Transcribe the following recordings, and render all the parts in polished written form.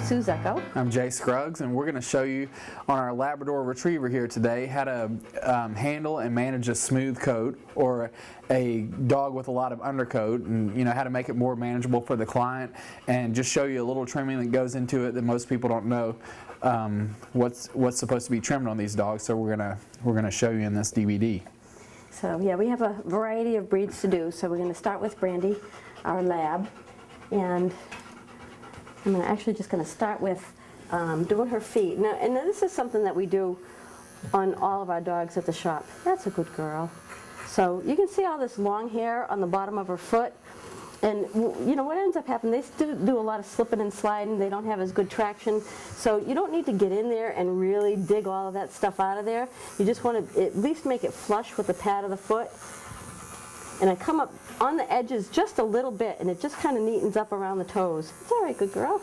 Sue Zecco. I'm Jay Scruggs, and we're going to show you on our Labrador Retriever here today how to handle and manage a smooth coat or a dog with a lot of undercoat, and how to make it more manageable for the client, and just show you a little trimming that goes into it that most people don't know what's supposed to be trimmed on these dogs. So we're gonna show you in this DVD. So yeah, we have a variety of breeds to do. So we're going to start with Brandy, our lab, and I'm just going to start with doing her feet. Now, and this is something that we do on all of our dogs at the shop. That's a good girl. So you can see all this long hair on the bottom of her foot. And what ends up happening, they do a lot of slipping and sliding. They don't have as good traction. So you don't need to get in there and really dig all of that stuff out of there. You just want to at least make it flush with the pad of the foot. And I come up on the edges just a little bit, and it just kind of neatens up around the toes. It's all right, good girl.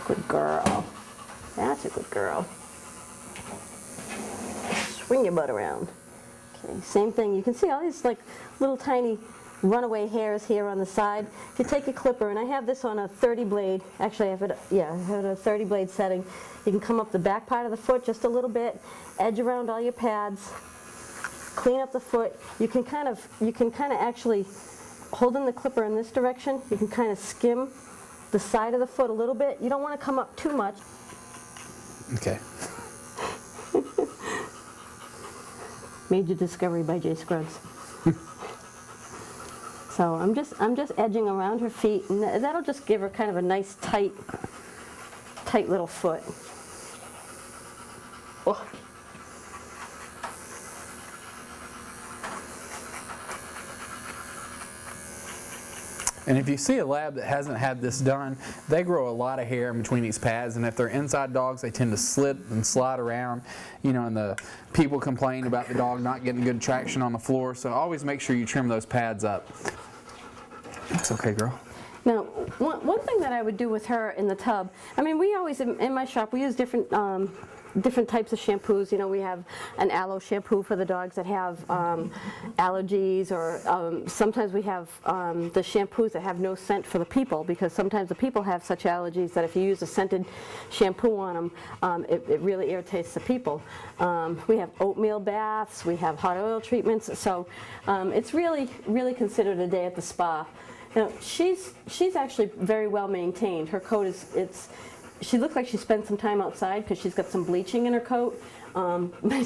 Good girl. That's a good girl. Swing your butt around. Okay, same thing. You can see all these like little tiny runaway hairs here on the side. If you take a clipper, and I have this on a 30 blade, actually I have a 30 blade setting. You can come up the back part of the foot just a little bit, edge around all your pads, clean up the foot. You can kind of actually, holding the clipper in this direction, you can kind of skim the side of the foot a little bit. You don't want to come up too much. Okay. Major discovery by Jay Scruggs. So I'm just edging around her feet, and that'll just give her kind of a nice tight little foot. Oh. And if you see a lab that hasn't had this done, they grow a lot of hair in between these pads, and if they're inside dogs, they tend to slip and slide around, and the people complain about the dog not getting good traction on the floor, so always make sure you trim those pads up. It's okay, girl. Now, one thing that I would do with her in the tub, we always, in my shop, we use different types of shampoos. We have an aloe shampoo for the dogs that have allergies, or sometimes we have the shampoos that have no scent for the people, because sometimes the people have such allergies that if you use a scented shampoo on them, it really irritates the people. We have oatmeal baths, we have hot oil treatments, so it's really considered a day at the spa. Now, she's actually very well maintained. Her coat she looks like she spent some time outside because she's got some bleaching in her coat.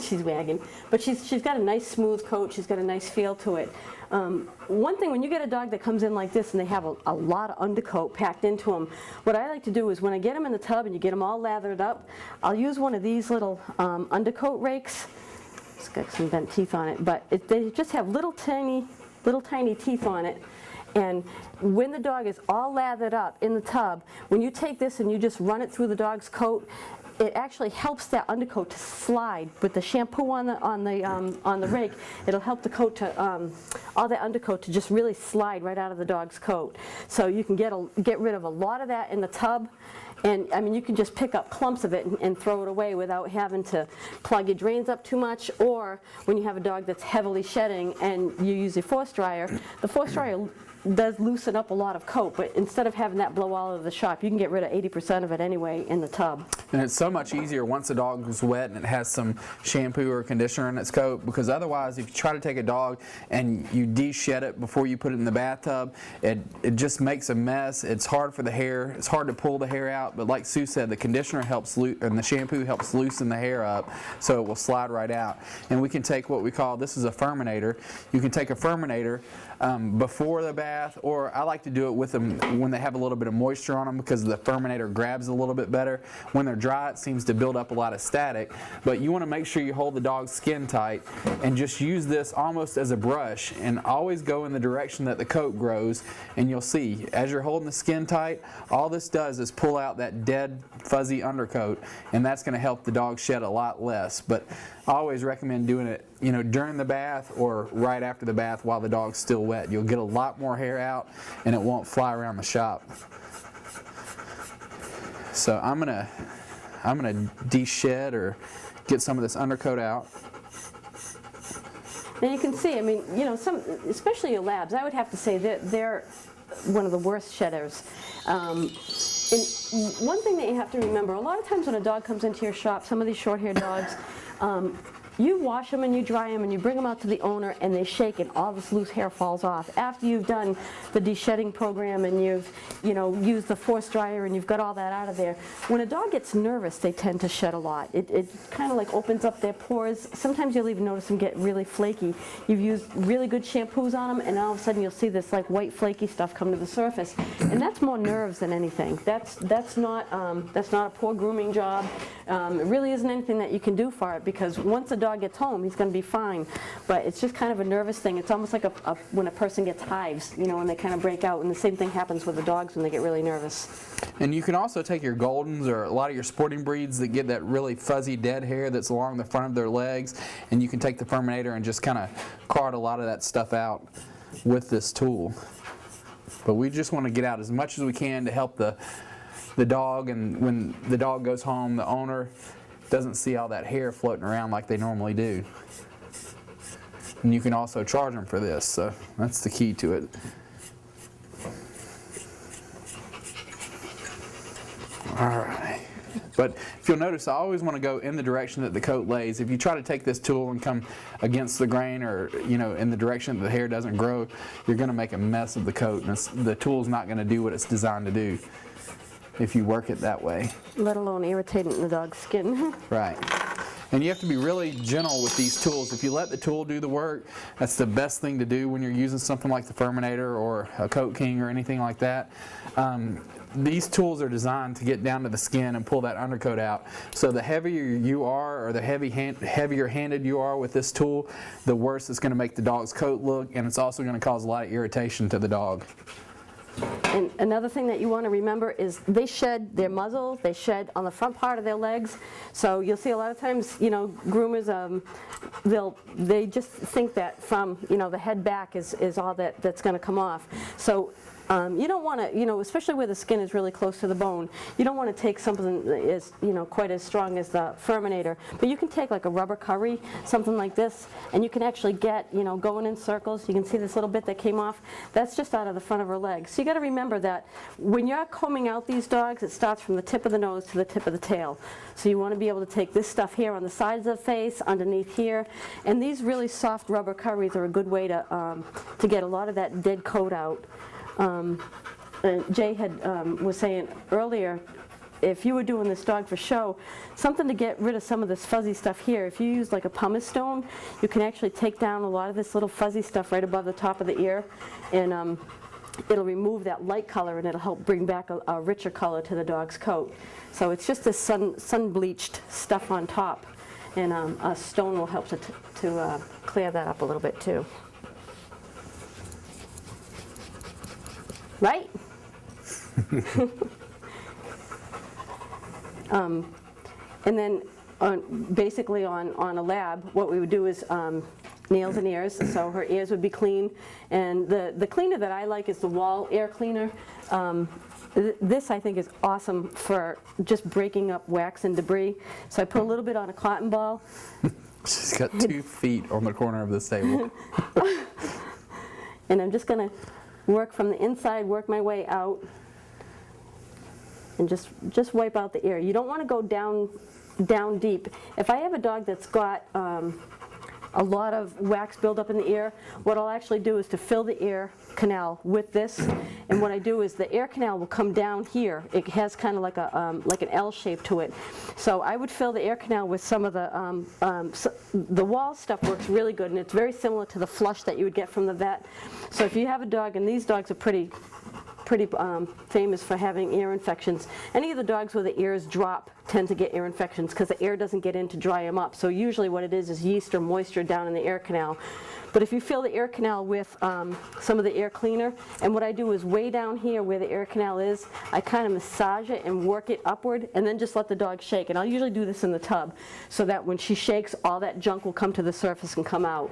She's wagging, but she's got a nice smooth coat. She's got a nice feel to it. One thing, when you get a dog that comes in like this and they have a lot of undercoat packed into them, what I like to do is when I get them in the tub and you get them all lathered up, I'll use one of these little undercoat rakes. It's got some bent teeth on it, but they just have little tiny teeth on it. And when the dog is all lathered up in the tub, when you take this and you just run it through the dog's coat, it actually helps that undercoat to slide. With the shampoo on the rake, it'll help the coat to all that undercoat to just really slide right out of the dog's coat. So you can get rid of a lot of that in the tub. And you can just pick up clumps of it and throw it away without having to plug your drains up too much. Or when you have a dog that's heavily shedding and you use a force dryer, the force dryer does loosen up a lot of coat, but instead of having that blow all over the shop, you can get rid of 80% of it anyway in the tub. And it's so much easier once the dog is wet and it has some shampoo or conditioner in its coat, because otherwise if you try to take a dog and you de-shed it before you put it in the bathtub, it just makes a mess. It's hard for the hair. It's hard to pull the hair out, but like Sue said, the conditioner helps and the shampoo helps loosen the hair up so it will slide right out. And we can take what we call, this is a Furminator. You can take a Furminator before the bath, or I like to do it with them when they have a little bit of moisture on them, because the Furminator grabs a little bit better. When they're dry, it seems to build up a lot of static, but you want to make sure you hold the dog's skin tight and just use this almost as a brush, and always go in the direction that the coat grows, and you'll see as you're holding the skin tight, all this does is pull out that dead fuzzy undercoat, and that's going to help the dog shed a lot less. But I always recommend doing it during the bath or right after the bath while the dog's still wet. You'll get a lot more hair out and it won't fly around the shop. So I'm gonna de-shed or get some of this undercoat out. And you can see, I mean, you know, especially your labs, I would have to say they're one of the worst shedders. And one thing that you have to remember, a lot of times when a dog comes into your shop, some of these short-haired dogs, you wash them and you dry them and you bring them out to the owner and they shake and all this loose hair falls off. After you've done the de-shedding program and you've, you know, used the force dryer and you've got all that out of there, when a dog gets nervous, they tend to shed a lot. It kind of like opens up their pores. Sometimes you'll even notice them get really flaky. You've used really good shampoos on them and all of a sudden you'll see this like white flaky stuff come to the surface. And that's more nerves than anything. That's not a poor grooming job. It really isn't anything that you can do for it, because once a dog gets home, he's going to be fine. But it's just kind of a nervous thing. It's almost like when a person gets hives, you know, when they kind of break out. And the same thing happens with the dogs when they get really nervous. And you can also take your Goldens or a lot of your sporting breeds that get that really fuzzy dead hair that's along the front of their legs, and you can take the Furminator and just kind of card a lot of that stuff out with this tool. But we just want to get out as much as we can to help the dog, and when the dog goes home, the owner doesn't see all that hair floating around like they normally do. And you can also charge them for this, so that's the key to it. All right. But if you'll notice, I always want to go in the direction that the coat lays. If you try to take this tool and come against the grain, or, you know, in the direction that the hair doesn't grow, you're going to make a mess of the coat, and the tool's not going to do what it's designed to do if you work it that way. Let alone irritating the dog's skin. Right. And you have to be really gentle with these tools. If you let the tool do the work, that's the best thing to do when you're using something like the Furminator or a Coat King or anything like that. These tools are designed to get down to the skin and pull that undercoat out. So the heavier you are, or the heavier handed you are with this tool, the worse it's going to make the dog's coat look, and it's also going to cause a lot of irritation to the dog. And another thing that you want to remember is they shed their muzzle, they shed on the front part of their legs. So you'll see a lot of times, you know, groomers, they just think that from, you know, the head back is all that's going to come off. So you don't want to, you know, especially where the skin is really close to the bone, you don't want to take something that is, you know, quite as strong as the Furminator. But you can take like a rubber curry, something like this, and you can actually get, you know, going in circles. You can see this little bit that came off. That's just out of the front of her leg. So you got to remember that when you're combing out these dogs, it starts from the tip of the nose to the tip of the tail. So you want to be able to take this stuff here on the sides of the face, underneath here, and these really soft rubber curries are a good way to get a lot of that dead coat out. Jay was saying earlier, if you were doing this dog for show, something to get rid of some of this fuzzy stuff here, if you use like a pumice stone, you can actually take down a lot of this little fuzzy stuff right above the top of the ear, and it'll remove that light color and it'll help bring back a richer color to the dog's coat. So it's just this sun-bleached stuff on top, and a stone will help to clear that up a little bit too. Right? And then basically on a lab, what we would do is nails and ears, so her ears would be clean. And the cleaner that I like is the wall air cleaner. This I think is awesome for just breaking up wax and debris. So I put a little bit on a cotton ball. She's got 2 feet on the corner of this table. And I'm just going to work from the inside, work my way out, and just wipe out the ear. You don't want to go down deep. If I have a dog that's got a lot of wax buildup in the ear, what I'll actually do is to fill the ear canal with this, and what I do is the ear canal will come down here. It has kind of like an L shape to it. So I would fill the ear canal with some of the wall stuff works really good, and it's very similar to the flush that you would get from the vet. So if you have a dog, and these dogs are pretty famous for having ear infections. Any of the dogs where the ears drop tend to get ear infections because the air doesn't get in to dry them up. So usually what it is yeast or moisture down in the ear canal. But if you fill the ear canal with some of the air cleaner, and what I do is way down here where the ear canal is, I kind of massage it and work it upward, and then just let the dog shake. And I'll usually do this in the tub so that when she shakes, all that junk will come to the surface and come out.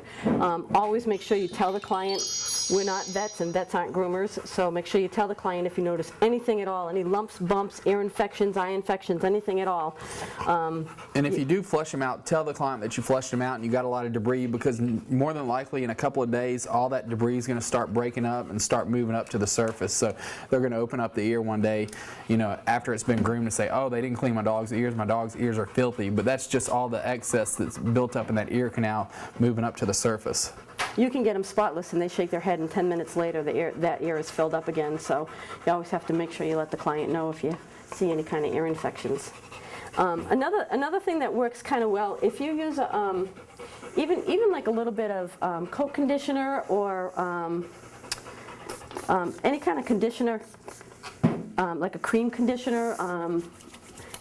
Always make sure you tell the client, we're not vets and vets aren't groomers, so make sure you tell the client if you notice anything at all, any lumps, bumps, ear infections, eye infections, anything at all. And if you do flush them out, tell the client that you flushed them out and you got a lot of debris, because more than likely in a couple of days, all that debris is going to start breaking up and start moving up to the surface. So they're going to open up the ear one day, you know, after it's been groomed, and say, oh, they didn't clean my dog's ears are filthy. But that's just all the excess that's built up in that ear canal moving up to the surface. You can get them spotless and they shake their head, and 10 minutes later that ear is filled up again. So you always have to make sure you let the client know if you see any kind of ear infections. Another thing that works kind of well, if you use even like a little bit of coat conditioner or any kind of conditioner, like a cream conditioner,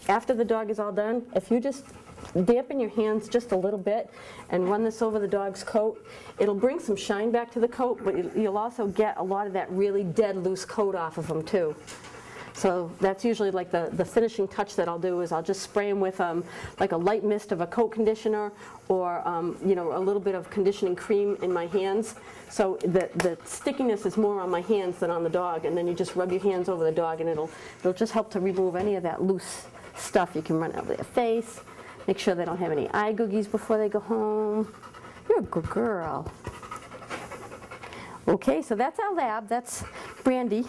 after the dog is all done, if you just dampen your hands just a little bit and run this over the dog's coat, it'll bring some shine back to the coat, but you'll also get a lot of that really dead loose coat off of them too. So that's usually like the finishing touch that I'll do, is I'll just spray them with like a light mist of a coat conditioner, or you know, a little bit of conditioning cream in my hands. So the stickiness is more on my hands than on the dog, and then you just rub your hands over the dog and it'll just help to remove any of that loose stuff. You can run it over their face. Make sure they don't have any eye googies before they go home. You're a good girl. Okay, so that's our lab. That's Brandy.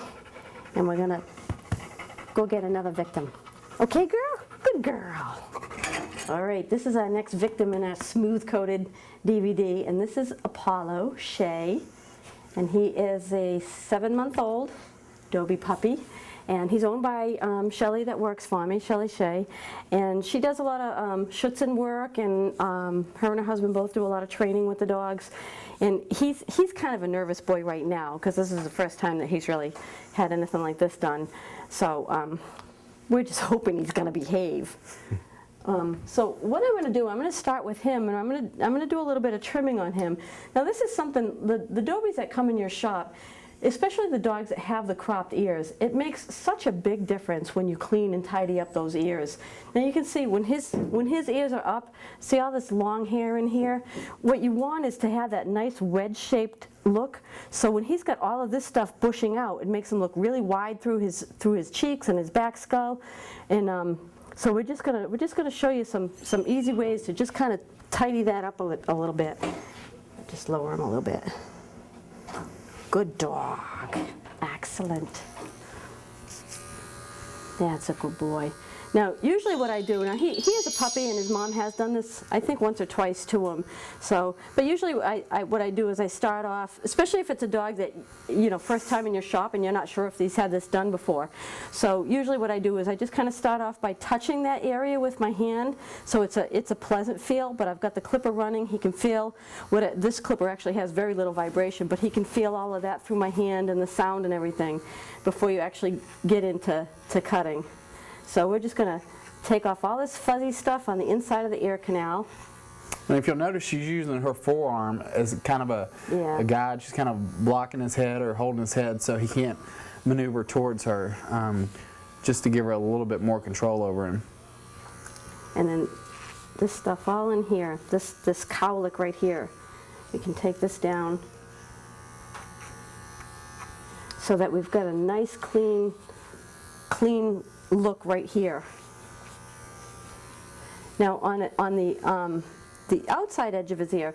And we're gonna go get another victim. Okay, girl? Good girl. All right, this is our next victim in our smooth-coated DVD, and this is Apollo Shea. And he is a 7-month-old Dobie puppy. And he's owned by Shelly that works for me, Shelly Shea. And she does a lot of Schutzen work, and her and her husband both do a lot of training with the dogs. And he's kind of a nervous boy right now, because this is the first time that he's really had anything like this done. So we're just hoping he's going to behave. So what I'm going to do, I'm going to start with him, and I'm going to do a little bit of trimming on him. Now this is something, the Dobies that come in your shop, especially the dogs that have the cropped ears, it makes such a big difference when you clean and tidy up those ears. Now you can see when his ears are up, see all this long hair in here? What you want is to have that nice wedge-shaped look. So when he's got all of this stuff bushing out, it makes him look really wide through his cheeks and his back skull. And so we're just gonna show you some easy ways to just kind of tidy that up a little bit. Just lower him a little bit. Good dog. Excellent. That's a good boy. Now, usually what I do, now he has a puppy and his mom has done this, I think once or twice to him. So, but usually what I do is I start off, especially if it's a dog that, you know, first time in your shop and you're not sure if he's had this done before. So usually what I do is I just kind of start off by touching that area with my hand. So it's a pleasant feel, but I've got the clipper running. He can feel this clipper actually has very little vibration, but he can feel all of that through my hand and the sound and everything before you actually get into cutting. So we're just going to take off all this fuzzy stuff on the inside of the ear canal. And if you'll notice, she's using her forearm as kind of a guide. She's kind of blocking his head or holding his head so he can't maneuver towards her, just to give her a little bit more control over him. And then this stuff all in here, this cowlick right here, we can take this down so that we've got a nice clean look right here. Now on the outside edge of his ear,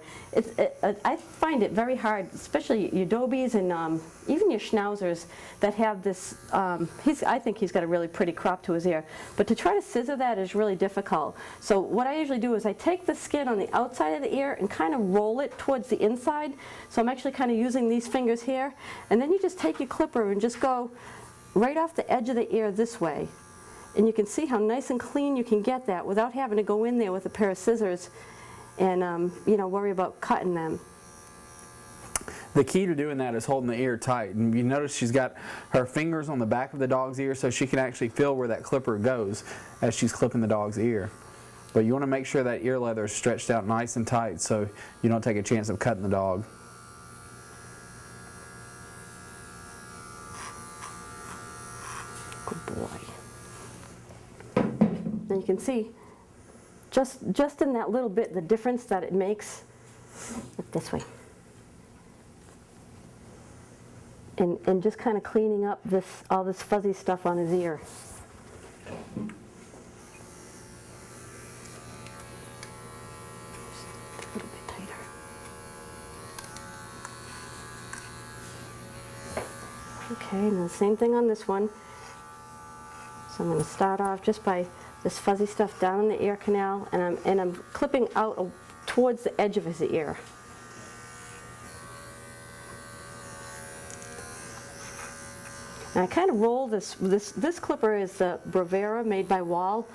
I find it very hard, especially your Dobies and even your Schnauzers that have this, I think he's got a really pretty crop to his ear, but to try to scissor that is really difficult. So what I usually do is I take the skin on the outside of the ear and kind of roll it towards the inside. So I'm actually kind of using these fingers here, and then you just take your clipper and just go right off the edge of the ear this way. And you can see how nice and clean you can get that without having to go in there with a pair of scissors and you know, worry about cutting them. The key to doing that is holding the ear tight. And you notice she's got her fingers on the back of the dog's ear so she can actually feel where that clipper goes as she's clipping the dog's ear. But you want to make sure that ear leather is stretched out nice and tight so you don't take a chance of cutting the dog. Good boy. And you can see just in that little bit the difference that it makes. Look this way. And just kind of cleaning up all this fuzzy stuff on his ear. Okay, and the same thing on this one. So I'm going to start off just by this fuzzy stuff down in the ear canal, and I'm clipping out towards the edge of his ear. And I kind of roll this clipper is the Bravera made by Wall,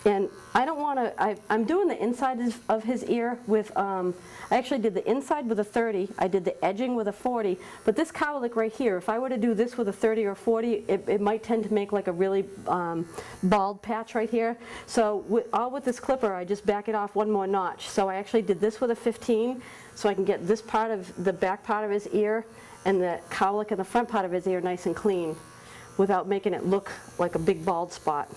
and I don't want to, I'm doing the inside of his ear with, I actually did the inside with a 30, I did the edging with a 40, but this cowlick right here, if I were to do this with a 30 or 40, it might tend to make like a really bald patch right here. So with this clipper, I just back it off one more notch. So I actually did this with a 15, so I can get this part of the back part of his ear and the cowlick in the front part of his ear nice and clean without making it look like a big bald spot.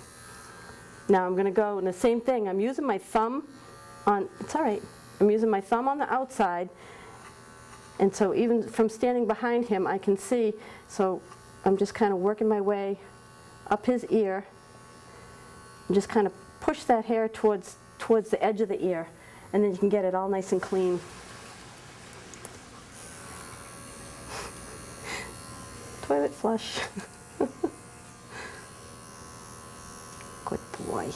Now I'm going to go, and the same thing, I'm using my thumb on, it's all right, I'm using my thumb on the outside, and so even from standing behind him I can see, so I'm just kind of working my way up his ear, and just kind of push that hair towards the edge of the ear, and then you can get it all nice and clean. Toilet flush. Good boy.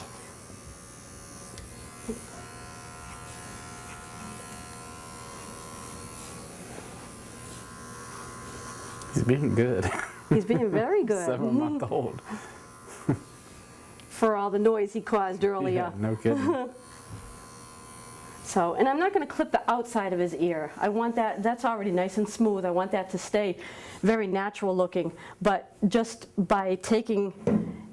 He's being good. He's being very good. 7-month-old. For all the noise he caused earlier. Yeah, no kidding. So, and I'm not going to clip the outside of his ear. I want that's already nice and smooth. I want that to stay very natural looking. But just by taking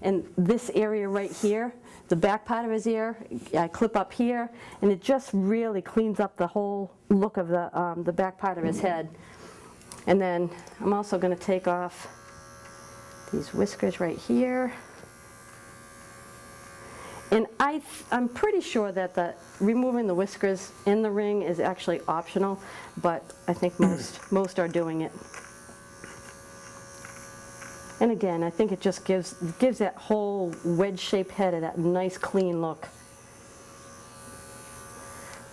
in this area right here, the back part of his ear, I clip up here, and it just really cleans up the whole look of the back part of his head. And then I'm also going to take off these whiskers right here. And I'm pretty sure that removing the whiskers in the ring is actually optional, but I think most are doing it. And again, I think it just gives that whole wedge-shaped head that nice clean look.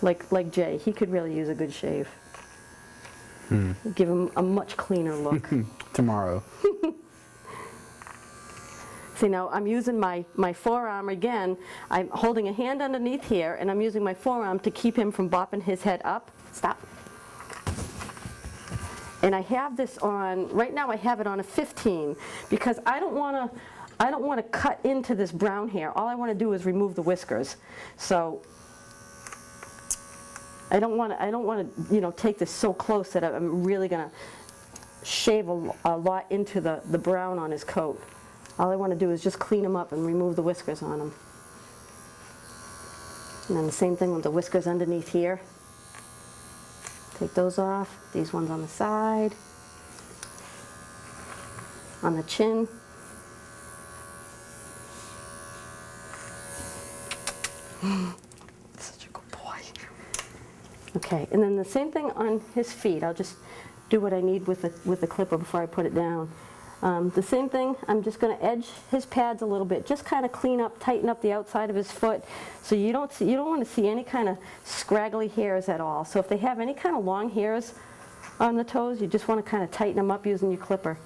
Like Jay, he could really use a good shave. Give him a much cleaner look. Tomorrow. See, now I'm using my forearm again. I'm holding a hand underneath here, and I'm using my forearm to keep him from bopping his head up. Stop. And I have this on, right now I have it on a 15, because I don't want to cut into this brown hair. All I want to do is remove the whiskers. So I don't want to, take this so close that I'm really going to shave a lot into the brown on his coat. All I want to do is just clean him up and remove the whiskers on him. And then the same thing with the whiskers underneath here. Take those off. These ones on the side. On the chin. Such a good boy. Okay, and then the same thing on his feet. I'll just do what I need with the clipper before I put it down. The same thing, I'm just going to edge his pads a little bit, just kind of tighten up the outside of his foot, so you don't want to see any kind of scraggly hairs at all. So if they have any kind of long hairs on the toes, you just want to kind of tighten them up using your clipper.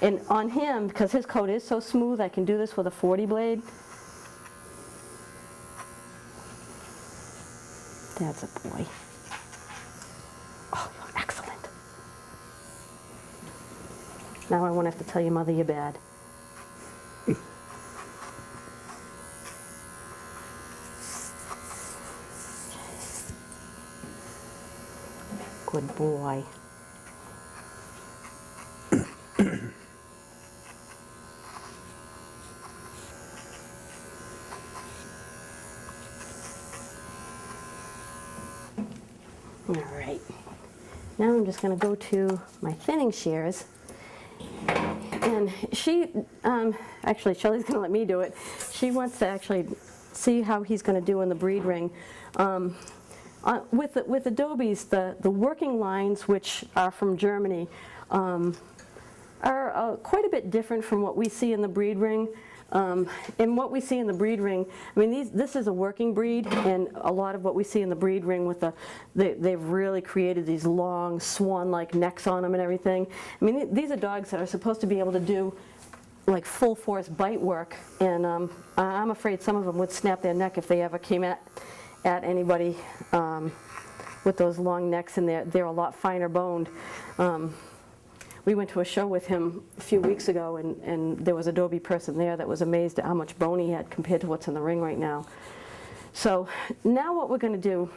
And on him, because his coat is so smooth, I can do this with a 40 blade. That's a boy. Oh, you're excellent. Now I won't have to tell your mother you're bad. Good boy. All right. Now I'm just going to go to my thinning shears. And she, actually Shelley's going to let me do it. She wants to actually see how he's going to do in the breed ring. With Adobe's, the working lines, which are from Germany, are quite a bit different from what we see in the breed ring. And what we see in the breed ring, I mean, this is a working breed, and a lot of what we see in the breed ring with they've really created these long swan-like necks on them and everything. I mean, these are dogs that are supposed to be able to do like full force bite work, and I'm afraid some of them would snap their neck if they ever came at anybody with those long necks, and they're a lot finer boned. We went to a show with him a few weeks ago, and there was a Dobie person there that was amazed at how much bone he had compared to what's in the ring right now. So now what we're going to do,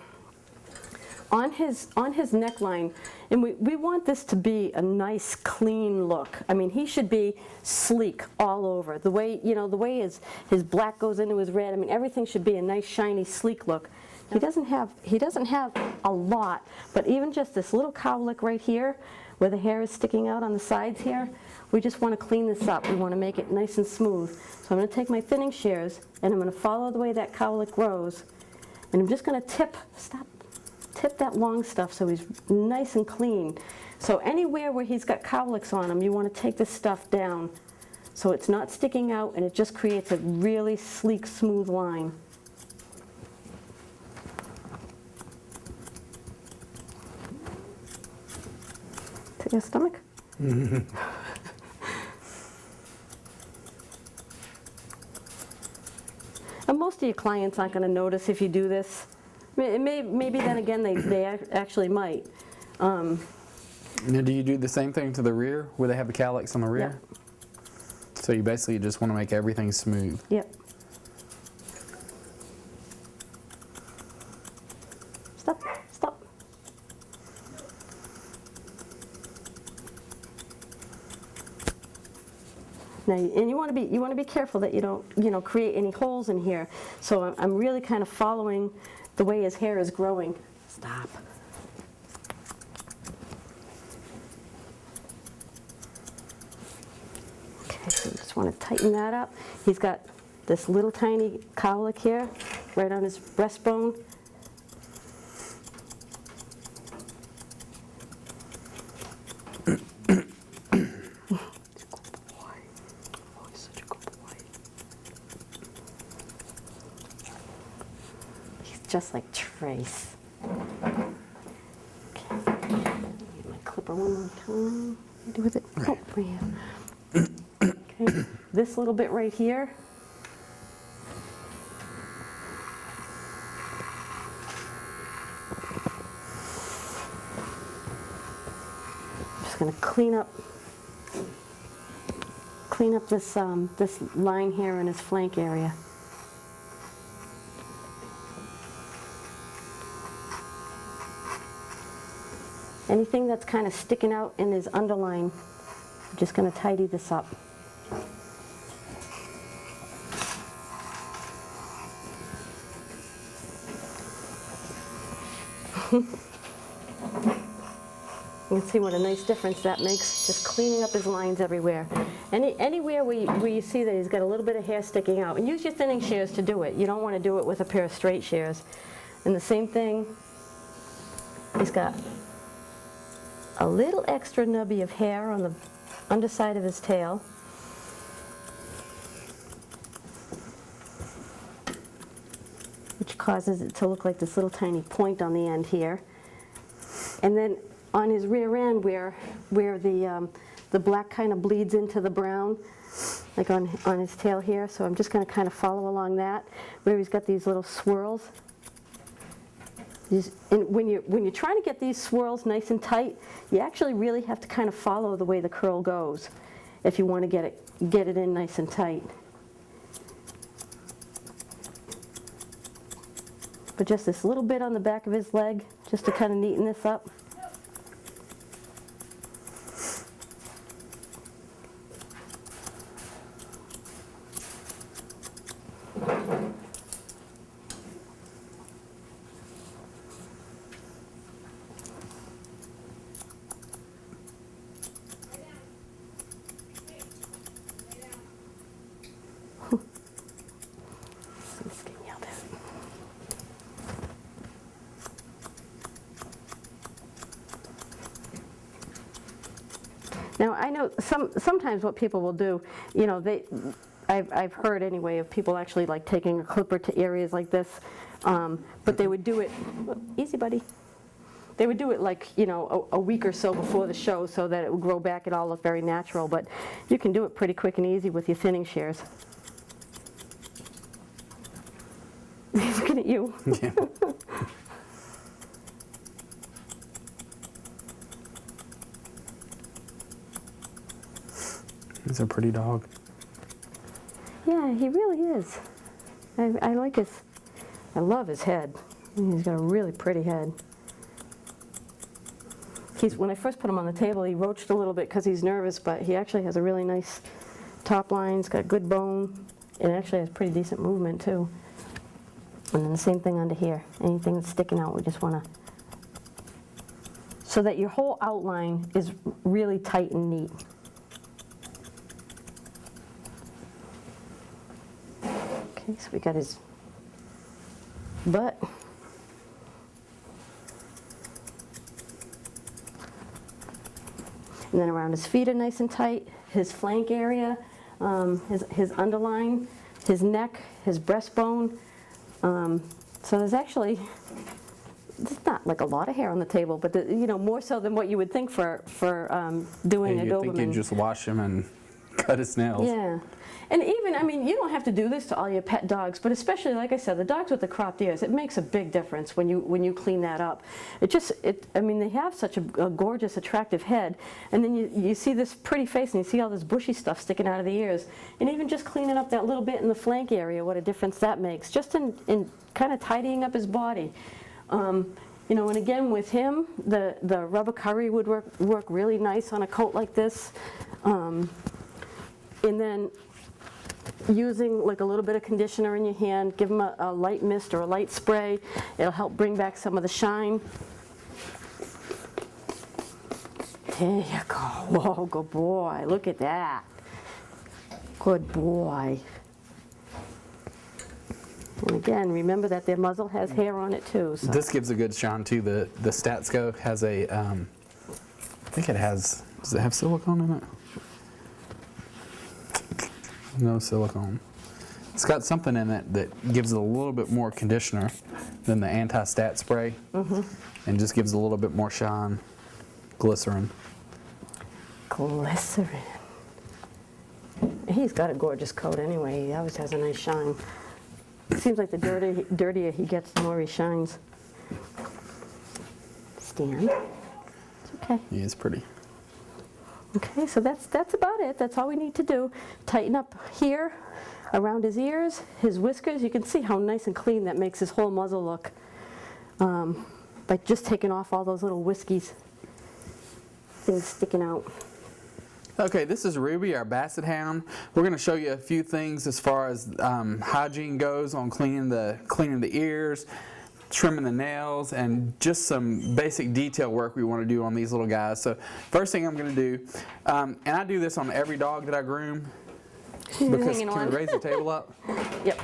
on his neckline, and we want this to be a nice clean look. I mean, he should be sleek all over. The way, you know, the way his black goes into his red, I mean, everything should be a nice shiny sleek look. He doesn't have a lot, but even just this little cowlick right here where the hair is sticking out on the sides here, we just want to clean this up. We want to make it nice and smooth. So I'm going to take my thinning shears and I'm going to follow the way that cowlick grows, and I'm just going to tip that long stuff so he's nice and clean. So anywhere where he's got cowlicks on him, you want to take this stuff down so it's not sticking out, and it just creates a really sleek, smooth line. To your stomach? And most of your clients aren't going to notice if you do this. Maybe then again they actually might. Now, do you do the same thing to the rear where they have the cowlicks on the rear? Yeah. So you basically just want to make everything smooth. Yep. Stop. Stop. Now, and you want to be careful that you don't, create any holes in here. So I'm really kind of following the way his hair is growing. Stop. Okay, so you just want to tighten that up. He's got this little tiny cowlick here, right on his breastbone. Just like Trace. Okay. Get my clipper one more time. What do I do with it? Oh, right here. Okay. This little bit right here. I'm just going to clean up this this line here in his flank area. Anything that's kind of sticking out in his underline, I'm just going to tidy this up. You can see what a nice difference that makes, just cleaning up his lines everywhere. Anywhere where you see that he's got a little bit of hair sticking out, and use your thinning shears to do it. You don't want to do it with a pair of straight shears. And the same thing, he's got a little extra nubby of hair on the underside of his tail. Which causes it to look like this little tiny point on the end here. And then on his rear end where the black kind of bleeds into the brown, like on his tail here. So I'm just going to kind of follow along that, where he's got these little swirls. And when you're trying to get these swirls nice and tight, you actually really have to kind of follow the way the curl goes if you want to get it in nice and tight. But just this little bit on the back of his leg, just to kind of neaten this up. Now I know sometimes what people will do, I've heard anyway of people actually like taking a clipper to areas like this, but they would do it, easy buddy. They would do it like, you know, a week or so before the show so that it would grow back and all look very natural, but you can do it pretty quick and easy with your thinning shears. He's looking at you. Yeah. He's a pretty dog. Yeah, he really is. I like his, I love his head. He's got a really pretty head. When I first put him on the table, he roached a little bit because he's nervous, but he actually has a really nice top line. He's got good bone, and actually has pretty decent movement too. And then the same thing under here. Anything that's sticking out, we just want to, so that your whole outline is really tight and neat. Okay, so we got his butt. And then around his feet are nice and tight. His flank area, his underline, his neck, his breastbone. So there's actually, it's not like a lot of hair on the table, but you know, more so than what you would think for doing a Doberman. You'd think you'd just wash him and cut his nails. Yeah. And even, I mean, you don't have to do this to all your pet dogs, but especially, like I said, the dogs with the cropped ears, it makes a big difference when you clean that up. I mean, they have such a gorgeous, attractive head, and then you see this pretty face, and you see all this bushy stuff sticking out of the ears. And even just cleaning up that little bit in the flank area, what a difference that makes, just in kind of tidying up his body. You know, and again, with him, the rubber curry would work really nice on a coat like this. And then using like a little bit of conditioner in your hand, give them a light mist or a light spray. It'll help bring back some of the shine. There you go. Whoa, good boy. Look at that. Good boy. And again, remember that their muzzle has hair on it too. So. This gives a good shine too. The Statsco has a, I think it has, does it have silicone in it? No silicone. It's got something in it that gives it a little bit more conditioner than the anti-stat spray, and just gives a little bit more shine. Glycerin. Glycerin. He's got a gorgeous coat anyway. He always has a nice shine. It seems like the dirtier he gets, the more he shines. Stand. It's okay. He is pretty. Okay, so that's about it. That's all we need to do. Tighten up here, around his ears, his whiskers. You can see how nice and clean that makes his whole muzzle look. By just taking off all those little whiskies, things sticking out. Okay, this is Ruby, our Basset Hound. We're going to show you a few things as far as hygiene goes on cleaning the ears, trimming the nails, and just some basic detail work we want to do on these little guys. So first thing I'm going to do, and I do this on every dog that I groom, because can we raise the table up? Yep.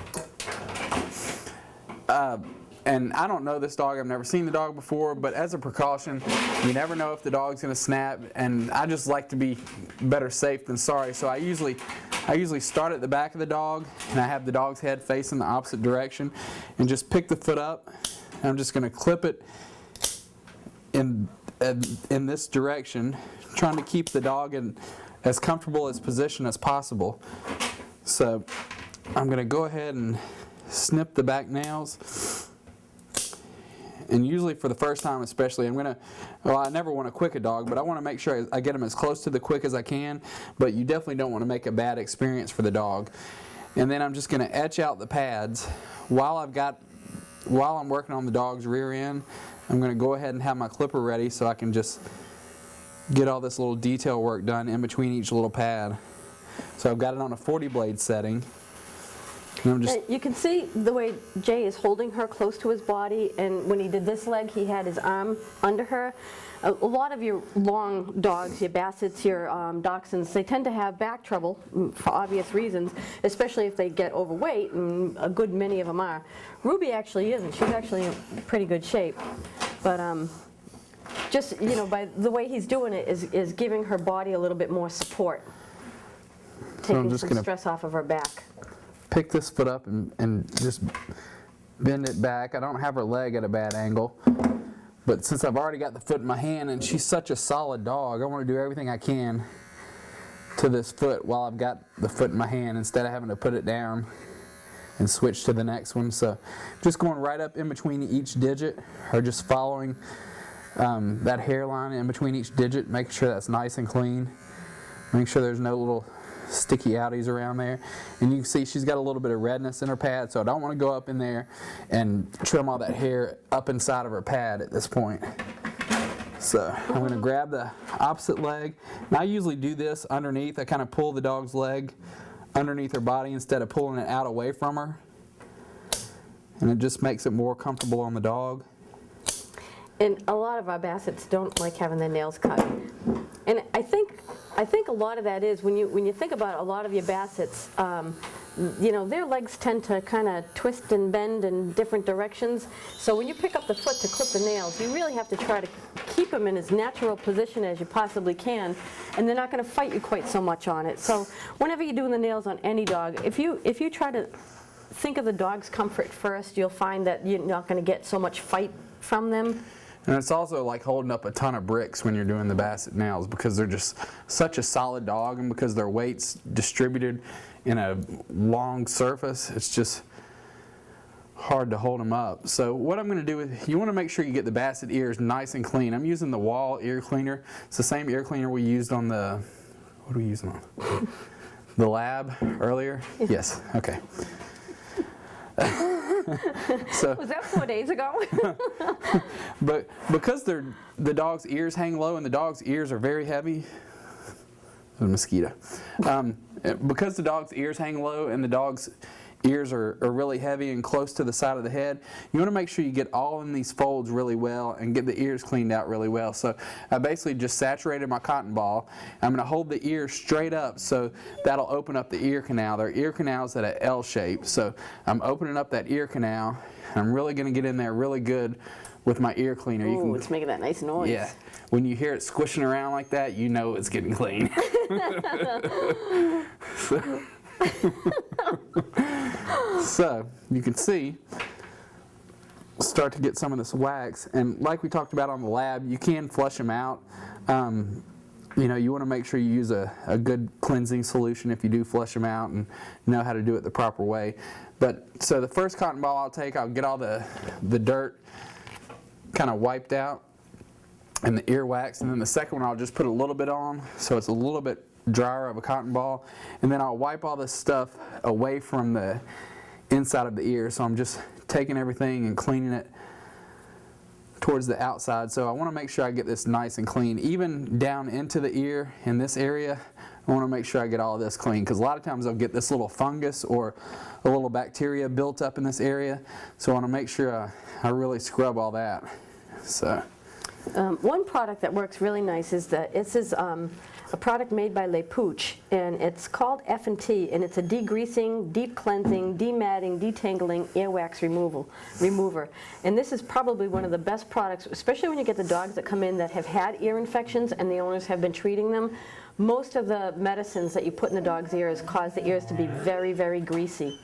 And I don't know this dog, I've never seen the dog before, but as a precaution, you never know if the dog's going to snap, and I just like to be better safe than sorry. So I usually start at the back of the dog, and I have the dog's head facing the opposite direction, and just pick the foot up, and I'm just going to clip it in this direction, trying to keep the dog in as comfortable as position as possible. So I'm going to go ahead and snip the back nails. And usually for the first time especially, I never want to quick a dog, but I want to make sure I get them as close to the quick as I can, but you definitely don't want to make a bad experience for the dog. And then I'm just going to etch out the pads. While I'm working on the dog's rear end, I'm going to go ahead and have my clipper ready so I can just get all this little detail work done in between each little pad. So I've got it on a 40 blade setting. You can see the way Jay is holding her close to his body, and when he did this leg, he had his arm under her. A lot of your long dogs, your Bassets, your Dachshunds, they tend to have back trouble for obvious reasons, especially if they get overweight, and a good many of them are. Ruby actually isn't. She's actually in pretty good shape. But just, by the way he's doing it is giving her body a little bit more support. taking just some gonna stress off of her back. pick this foot up and just bend it back. I don't have her leg at a bad angle, but since I've already got the foot in my hand and she's such a solid dog, I want to do everything I can to this foot while I've got the foot in my hand instead of having to put it down and switch to the next one. So just going right up in between each digit, or just following that hairline in between each digit, making sure that's nice and clean. Make sure there's no little sticky outies around there. And you can see she's got a little bit of redness in her pad, so I don't want to go up in there and trim all that hair up inside of her pad at this point. So I'm going to grab the opposite leg. And I usually do this underneath. I kind of pull the dog's leg underneath her body instead of pulling it out away from her. And it just makes it more comfortable on the dog. And a lot of our Bassets don't like having their nails cut. And I think a lot of that is when you think about a lot of your Bassets, you know, their legs tend to kind of twist and bend in different directions. So when you pick up the foot to clip the nails, you really have to try to keep them in as natural position as you possibly can, and they're not going to fight you quite so much on it. So whenever you're doing the nails on any dog, if you try to think of the dog's comfort first, you'll find that you're not going to get so much fight from them. And it's also like holding up a ton of bricks when you're doing the Basset nails, because they're just such a solid dog, and because their weight's distributed in a long surface, it's just hard to hold them up. So what I'm going to do is, you want to make sure you get the Basset ears nice and clean. I'm using the Wall ear cleaner. It's the same ear cleaner we used on the, what are we using on? The Lab earlier? Yes, okay. So, Was that 4 days ago? but because the dog's ears hang low and the dog's ears are very heavy, there's a mosquito. Because the dog's ears hang low and the dog's ears are really heavy and close to the side of the head, you want to make sure you get all in these folds really well and get the ears cleaned out really well. So I basically just saturated my cotton ball. I'm going to hold the ear straight up, so that'll open up the ear canal. Their ear canal's at an L shape, so I'm opening up that ear canal. I'm really going to get in there really good with my ear cleaner. Ooh, it's making that nice noise. Yeah. When you hear it squishing around like that, you know it's getting clean. So you can see, start to get some of this wax, and like we talked about on the Lab, you can flush them out. You know, you want to make sure you use a good cleansing solution if you do flush them out, and know how to do it the proper way. But so the first cotton ball I'll get all the dirt kind of wiped out and the ear wax, and then the second one I'll just put a little bit on, so it's a little bit drier of a cotton ball, and then I'll wipe all this stuff away from the inside of the ear. So I'm just taking everything and cleaning it towards the outside. So I want to make sure I get this nice and clean, even down into the ear in this area. I want to make sure I get all of this clean, because a lot of times I'll get this little fungus or a little bacteria built up in this area. So I want to make sure I really scrub all that. So one product that works really nice is this is a product made by Le Pooch, and it's called F&T, and it's a degreasing, deep cleansing, dematting, detangling earwax remover. And this is probably one of the best products, especially when you get the dogs that come in that have had ear infections and the owners have been treating them. Most of the medicines that you put in the dog's ears cause the ears to be very, very greasy.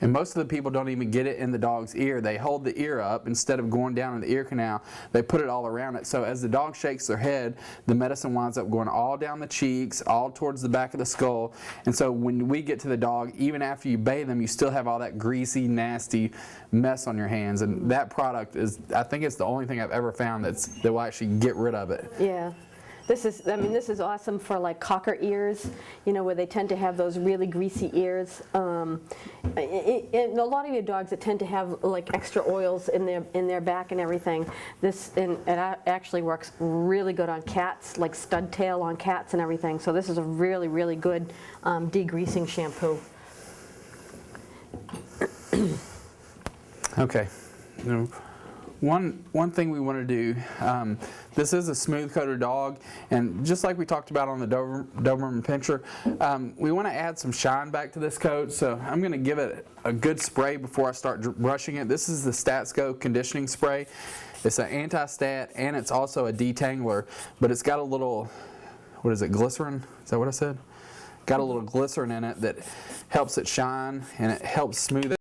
And most of the people don't even get it in the dog's ear. They hold the ear up instead of going down in the ear canal. They put it all around it. So as the dog shakes their head, the medicine winds up going all down the cheeks, all towards the back of the skull. And so when we get to the dog, even after you bathe them, you still have all that greasy, nasty mess on your hands. And that product is, I think it's the only thing I've ever found that will actually get rid of it. Yeah. This is awesome for like cocker ears, you know, where they tend to have those really greasy ears. And a lot of your dogs that tend to have like extra oils in their back and everything. It actually works really good on cats, like stud tail on cats and everything. So this is a really, really good degreasing shampoo. Okay. Now, one thing we want to do, this is a smooth coated dog, and just like we talked about on the Doberman Pinscher, we want to add some shine back to this coat. So I'm going to give it a good spray before I start brushing it. This is the Statsco conditioning spray. It's an anti-stat and it's also a detangler, but it's got a little, what is it, glycerin? Is that what I said? got a little glycerin in it that helps it shine and it helps smooth it.